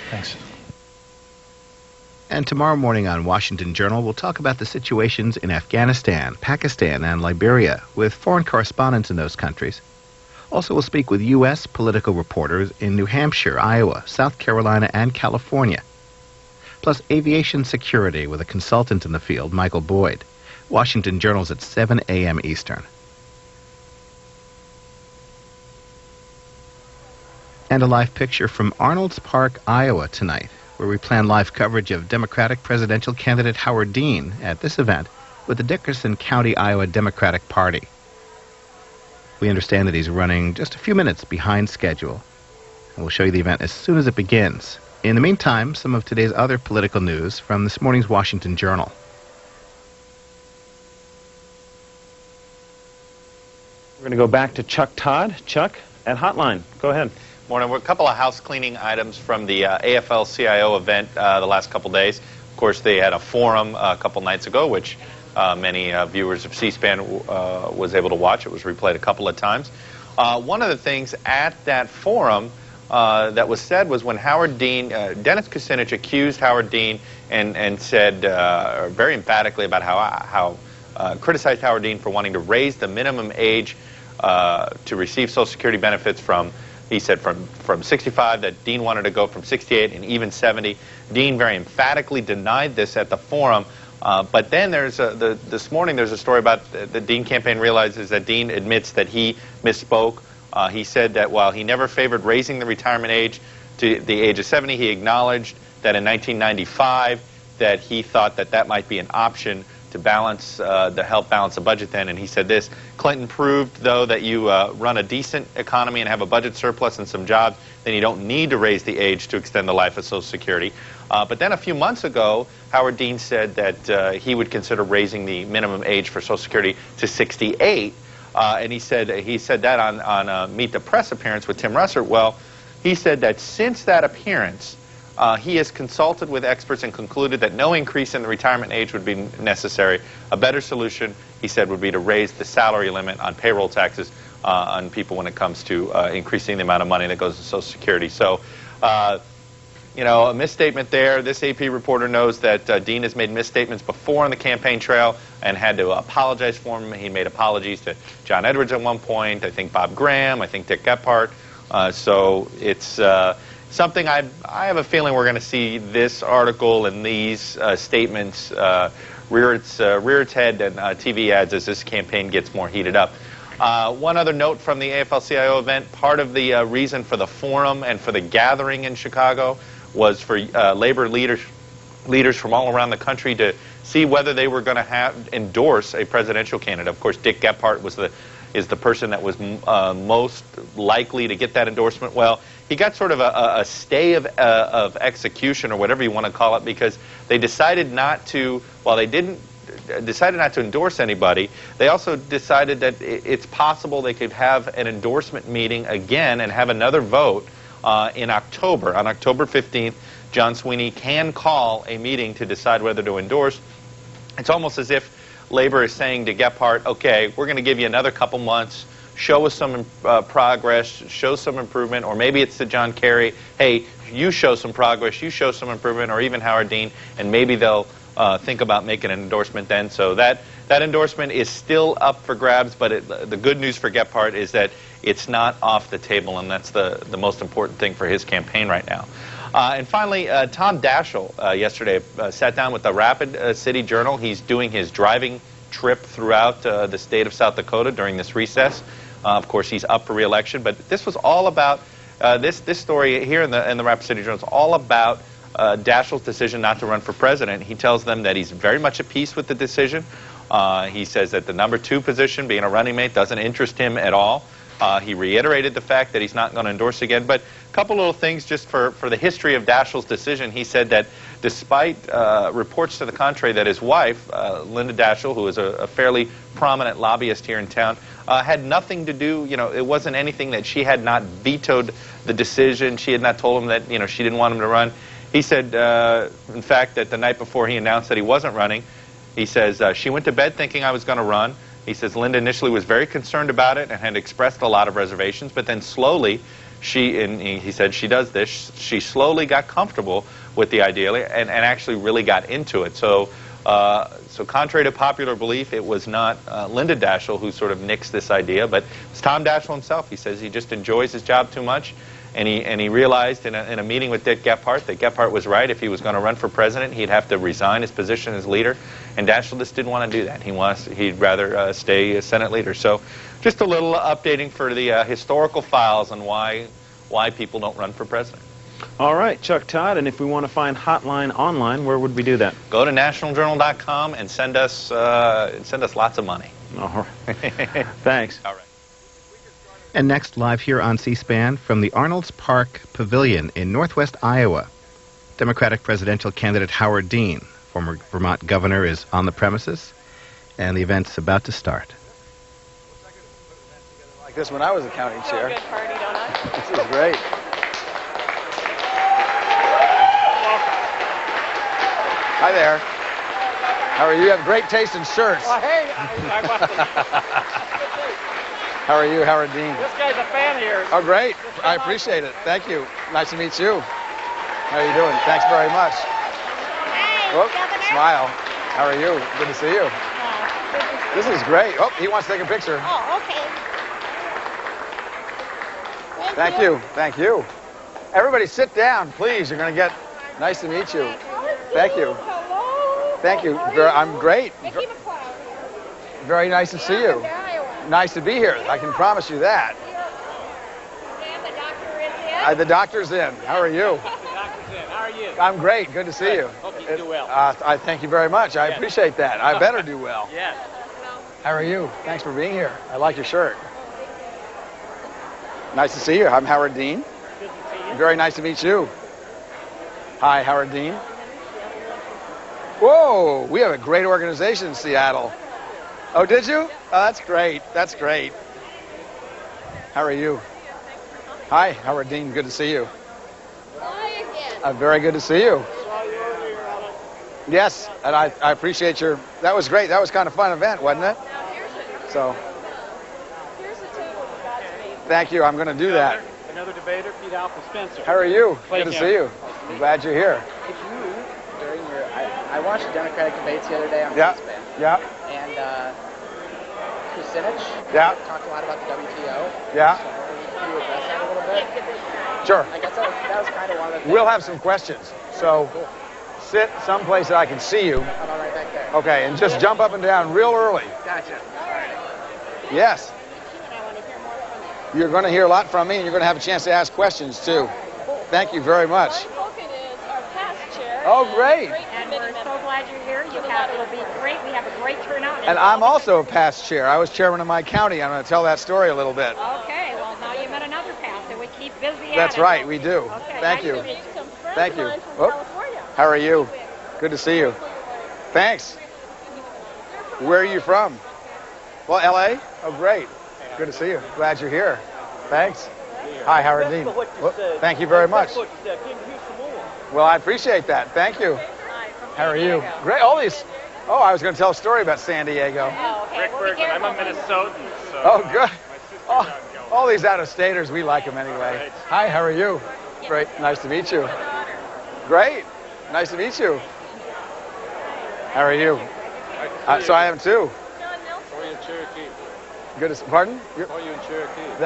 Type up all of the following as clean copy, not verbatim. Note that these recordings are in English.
Thanks. And tomorrow morning on Washington Journal, we'll talk about the situations in Afghanistan, Pakistan, and Liberia with foreign correspondents in those countries. Also, we'll speak with U.S. political reporters in New Hampshire, Iowa, South Carolina, and California. Plus, aviation security with a consultant in the field, Michael Boyd. Washington Journal's at 7 a.m. Eastern. And a live picture from Arnolds Park, Iowa tonight, where we plan live coverage of Democratic presidential candidate Howard Dean at this event with the Dickerson County, Iowa Democratic Party. We understand that he's running just a few minutes behind schedule, and we'll show you the event as soon as it begins. In the meantime, some of today's other political news from this morning's Washington Journal. We're going to go back to Chuck Todd. Chuck, at Hotline. Go ahead. Morning. A couple of house cleaning items from the AFL-CIO event the last couple days. Of course, they had a forum a couple nights ago, which many viewers of C-SPAN was able to watch. It was replayed a couple of times. One of the things at that forum that was said was when Howard Dean, Dennis Kucinich accused Howard Dean and said very emphatically about how criticized Howard Dean for wanting to raise the minimum age to receive Social Security benefits from, he said, from 65, that Dean wanted to go from 68 and even 70. Dean very emphatically denied this at the forum. But then this morning there's a story about the Dean campaign realizes that Dean admits that he misspoke. He said that while he never favored raising the retirement age to the age of 70, he acknowledged that in 1995 that he thought that that might be an option to balance, to help balance the budget then. And he said this: Clinton proved, though, that you run a decent economy and have a budget surplus and some jobs, then you don't need to raise the age to extend the life of Social Security. But then a few months ago, Howard Dean said that he would consider raising the minimum age for Social Security to 68. And he said that on a Meet the Press appearance with Tim Russert. Well, he said that since that appearance, he has consulted with experts and concluded that no increase in the retirement age would be necessary. A better solution, he said, would be to raise the salary limit on payroll taxes on people when it comes to increasing the amount of money that goes to Social Security. So, you know, a misstatement there. This AP reporter knows that Dean has made misstatements before on the campaign trail and had to apologize for them. He made apologies to John Edwards at one point, I think Bob Graham, I think Dick Gephardt. So it's something I have a feeling we're going to see this article and these statements rear its head and TV ads as this campaign gets more heated up. One other note from the AFL-CIO event: part of the reason for the forum and for the gathering in Chicago was for labor leaders from all around the country to see whether they were going to endorse a presidential candidate. Of course, Dick Gephardt is the person that was most likely to get that endorsement. Well, he got sort of a stay of execution, or whatever you want to call it, because they decided not to, while they decided not to endorse anybody, they also decided that it's possible they could have an endorsement meeting again and have another vote in October. On October 15th, John Sweeney can call a meeting to decide whether to endorse. It's almost as if Labor is saying to Gephardt, okay, we're going to give you another couple months, show us some progress, show some improvement, or maybe it's to John Kerry, hey, you show some progress, you show some improvement, or even Howard Dean, and maybe they'll think about making an endorsement then. So that endorsement is still up for grabs, but the good news for Gephardt is that it's not off the table, and that's the most important thing for his campaign right now. And finally, Tom Daschle yesterday sat down with the Rapid City Journal. He's doing his driving trip throughout the state of South Dakota during this recess. Of course, he's up for re-election, but this was all about, this story here in the Rapid City Journal is all about Daschle's decision not to run for president. He tells them that he's very much at peace with the decision. He says that the #2 position, being a running mate, doesn't interest him at all. He reiterated the fact that he's not going to endorse again. But a couple little things just for the history of Daschle's decision. He said that despite reports to the contrary that his wife, Linda Daschle, who is a fairly prominent lobbyist here in town, had nothing to do, it wasn't anything that she had not vetoed the decision. She had not told him that, she didn't want him to run. He said, in fact, that the night before he announced that he wasn't running, he says, she went to bed thinking I was going to run. He says Linda initially was very concerned about it and had expressed a lot of reservations, but then slowly he said she does this. She slowly got comfortable with the idea and actually really got into it. So contrary to popular belief, it was not Linda Daschle who sort of nixed this idea, but it's Tom Daschle himself. He says he just enjoys his job too much, and he realized in a meeting with Dick Gephardt that Gephardt was right. If he was going to run for president, he'd have to resign his position as leader, and Daschle just didn't want to do that. He'd rather stay a Senate leader. So just a little updating for the historical files on why people don't run for president. All right, Chuck Todd, and if we want to find Hotline online, where would we do that? Go to nationaljournal.com and send us lots of money. All right. Thanks. All right. And next, live here on C-SPAN from the Arnolds Park Pavilion in northwest Iowa, Democratic presidential candidate Howard Dean, former Vermont governor, is on the premises, and the event's about to start. Like this when I was a county chair. Good party, don't I? This is great. Hi there. How are you? You have great taste in shirts. Well, hey, I must have. How are you, Howard Dean? This guy's a fan of yours. Oh, great. I appreciate it. Thank you. Nice to meet you. How are you doing? Thanks very much. Hey, Oh, Governor. smile. How are you? Good to see you. This is great. Oh, he wants to take a picture. Oh, okay. Thank you. Thank you. Everybody sit down, please. You're going to get... Nice to meet you. Thank you. Hello. Thank you. I'm great. Very nice to see you. Nice to be here. I can promise you that. And the doctor is in. The doctor's in. How are you? The doctor's in. How are you? I'm great. Good to see you. Hope you do well. I thank you very much. I appreciate that. I better do well. Yes. How are you? Thanks for being here. I like your shirt. Nice to see you. I'm Howard Dean. Good to see you. Very nice to meet you. Hi, Howard Dean. Whoa, we have a great organization in Seattle. Oh, did you? Oh, that's great. That's great. How are you? Hi, Howard Dean. Good to see you. Hi again. Very good to see you. Saw you earlier on it. Yes, and I appreciate your... That was great. That was kind of fun event, wasn't it? Now So, here's the table you got to me. thank you. I'm going to do that. Another debater, Pete Alpha Spencer. How are you? Play Good to him. see you. I'm glad you're here. Could you, during your, I watched the Democratic debates the other day on Yeah. C-SPAN, Yeah. and Kucinich Yeah. talked a lot about the WTO. Yeah. So can you address that a little bit? Sure. I guess that was kind of one of the things. We'll have some questions. So, sit someplace that I can see you. I'm right back there. Okay, and just jump up and down real early. Gotcha. Yes. And I want to hear more from you. You're going to hear a lot from me, and you're going to have a chance to ask questions, too. Thank you very much. Mike Culkin is our past chair. Oh, great. And we're so glad you're here. It'll be great. We have a great turnout. And I'm also a past chair. I was chairman of my county. I'm going to tell that story a little bit. Okay, well, now you met another past, and we keep busy at That's it. right, we do. Okay, Thank nice you. to meet Some friends Thank of you. mine from Oh. California. How are you? Good to see you. Thanks. Where are you from? Well, L.A.? Oh, great. Good to see you. Glad you're here. Thanks. Hi, Howard Dean. Well, thank you very much. Well, I appreciate that. Thank you. How are you? Great. All these. Oh, I was going to tell a story about San Diego. Oh, okay. Rick We'll be Bergman. I'm a careful. Minnesotan. So Oh, good. My sister's Oh, out going. all these out-of-staters, we like them anyway. Hi, how are you? Great. Nice to meet you. Great. Nice to meet you. How are you? So I am too. Or you in Cherokee. Good to pardon? Or you in Cherokee.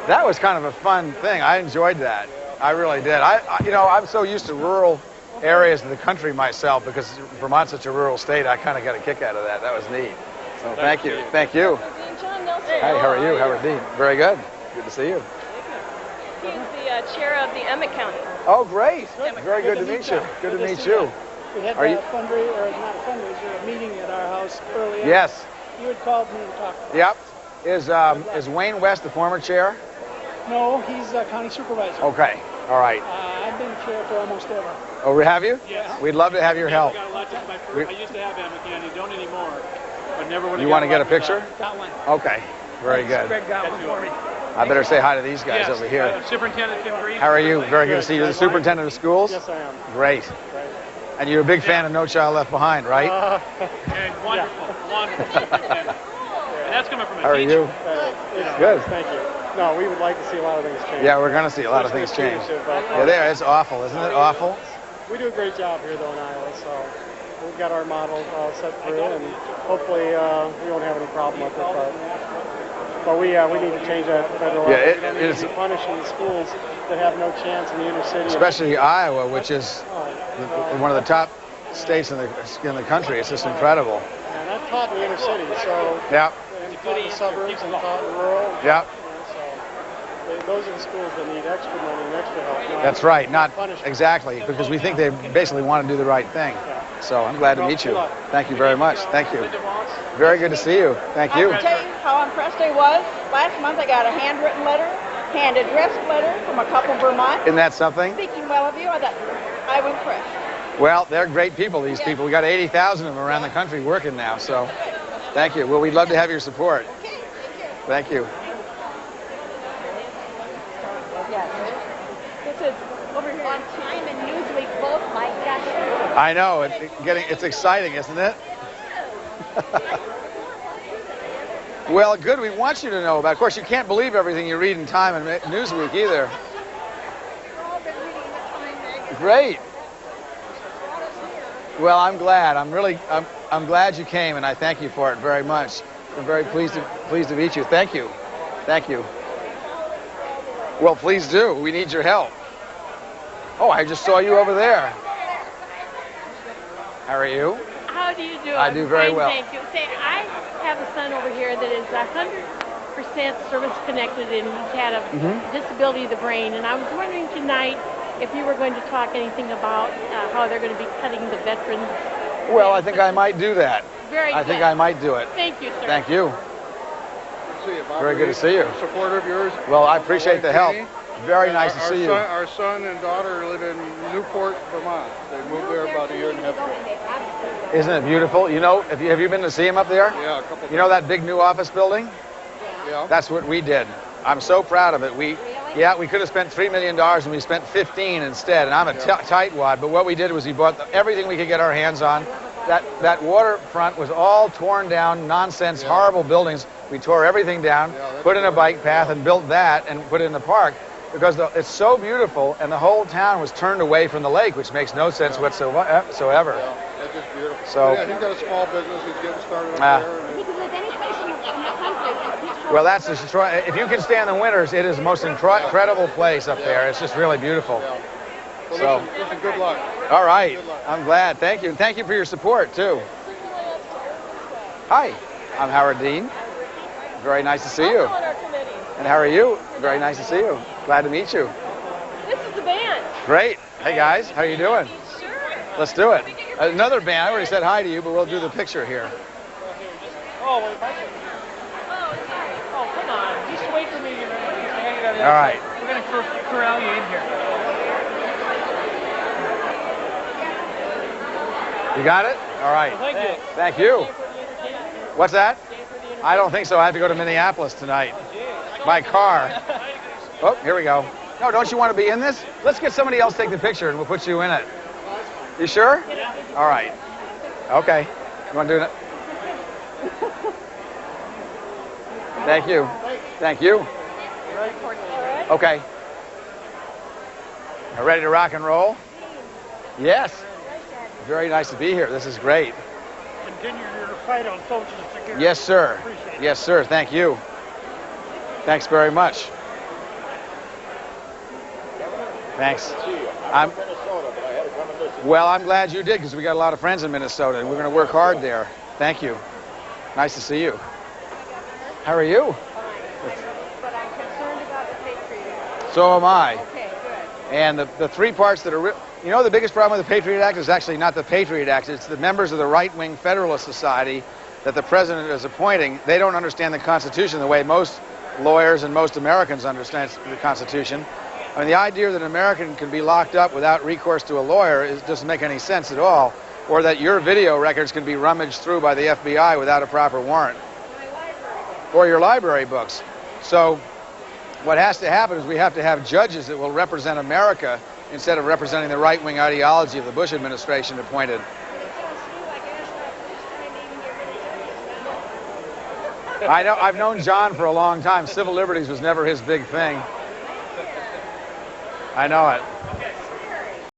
That was kind of a fun thing. I enjoyed that. I really did. I'm so used to rural areas of the country myself because Vermont's such a rural state. I kind of got a kick out of that. That was neat. So thank you. Thank you. Dean John Nelson. Hey, how are you? Howard Dean. Very good. Good to see you. He's the chair of the Emmett County. Oh, great. Very good to meet you. Good to meet you. We had Are you- a fundraiser, or not a fundraiser, a meeting at our house earlier. Yes. You had called me and talked. Yep. Is Wayne West the former chair? No, he's a county supervisor. Okay. All right. I've been chair for almost ever. Oh, we have you? Yeah. We'd love to have your help. Got a lot of We- I used to have Emmett County, don't anymore. But never would have You got want to get a lucky with picture? Got one. Okay. Very good. Greg got one for me. I better say hi to these guys Yes, over here. Superintendent Tim Green. How are you? Very good to see you. You're the superintendent of schools? Yes, I am. Great. And you're a big fan of No Child Left Behind, right? And wonderful, wonderful superintendent. And that's coming from a How are teacher. you? You know, Good. Thank you. No, we would like to see a lot of things change. Yeah, we're going to see a lot of things Especially change. with leadership, Yeah, there. It's awful, isn't it? Awful. We do a great job here, though, in Iowa, so we've got our model set through, and hopefully we won't have any problem with it. But we need to change that federal law. Yeah, We need to be punishing the schools that have no chance in the inner city. Especially Iowa, which is one of the top states in the country. It's just incredible. And I've taught in the inner city, so Yeah. and taught in the suburbs and taught in rural. Yeah. So those are the schools that need extra money and extra help. That's right. Not punishment. exactly, because we think they basically want to do the right thing. So I'm glad to meet you. Thank you very much. Thank you. Very good to see you. Thank you. I can tell you how impressed I was. Last month I got a handwritten letter, hand-addressed letter from a couple in Vermont. Isn't that something? Speaking well of you, I thought I was impressed. Well, they're great people, these people. We got 80,000 of them around the country working now, so thank you. Well, we'd love to have your support. Okay, Thank you. yes. This is over here on Time and Newsweek both. My gosh. I know. It's exciting, isn't it? Well, good. We want you to know about. Of course, you can't believe everything you read in Time and Newsweek either. Great. Well, I'm glad. I'm glad you came, and I thank you for it very much. I'm very pleased to meet you. Thank you. Thank you. Well, please do. We need your help. Oh, I just saw you over there. How are you? How do you do? I do very Fine, well. Thank you. Say, I have a son over here that is 100% service connected, and he's had a disability of the brain. And I was wondering tonight if you were going to talk anything about how they're going to be cutting the veterans. Well, I think I might do that. Very I good. think I might do it. Thank you, sir. Thank you. See you, Bob. Very good to see you. Supporter of yours. Well, I appreciate the help. Very nice to see you. Our son and daughter live in Newport, Vermont. They moved there about a year and a half ago. Isn't it beautiful? You know, have you been to see him up there? Yeah, a couple of You know that big new office building? Yeah. That's what we did. I'm so proud of it. We could have spent $3 million and we spent 15 instead. And I'm a tightwad, but what we did was we bought everything we could get our hands on. That waterfront was all torn down, nonsense, horrible buildings. We tore everything down, put in a bike path, and built that and put it in the park because it's so beautiful, and the whole town was turned away from the lake, which makes no sense whatsoever. Yeah, that's just beautiful. So, yeah, he's got a small business. He's getting started up there. He can live any place in the country. well, that's if you can stand the winters, it is the most incredible place up there. It's just really beautiful. Yeah. So, listen, good luck. All right. Good luck. I'm glad. Thank you. And thank you for your support, too. Hi. I'm Howard Dean. Very nice to see you. Also on our committee. And how are you? Very nice to see you. Glad to meet you. This is the band. Great. Hey, guys. How you doing? Sure. Let's do it. Another band. I already said hi to you, but we'll do the picture here. Oh, wait. Oh, come on. Just wait for me. All right. We're going to corral you in here. You got it? All right. Thank you. Thank you. What's that? I don't think so. I have to go to Minneapolis tonight. My car. Oh, here we go. No, don't you want to be in this? Let's get somebody else to take the picture and we'll put you in it. You sure? All right. Okay. You want to do it? Thank you. Thank you. Okay. Are ready to rock and roll? Yes. Very nice to be here. This is great. Continue your fight on social security. Yes, sir. Appreciate it. Yes, sir. Thank you. Thanks very much. Thanks. Well, I'm glad you did because we got a lot of friends in Minnesota and we're going to work hard there. Thank you. Nice to see you. How are you? But I'm concerned about the Patriot Act. So am I. Okay, good. And the three parts that are... You know, the biggest problem with the Patriot Act is actually not the Patriot Act. It's the members of the right-wing Federalist Society that the president is appointing. They don't understand the Constitution the way most lawyers and most Americans understand the Constitution. I mean, the idea that an American can be locked up without recourse to a lawyer doesn't make any sense at all, or that your video records can be rummaged through by the FBI without a proper warrant. Or your library books. So what has to happen is we have to have judges that will represent America instead of representing the right-wing ideology of the Bush administration appointed. I know. I've known John for a long time. Civil liberties was never his big thing. I know it.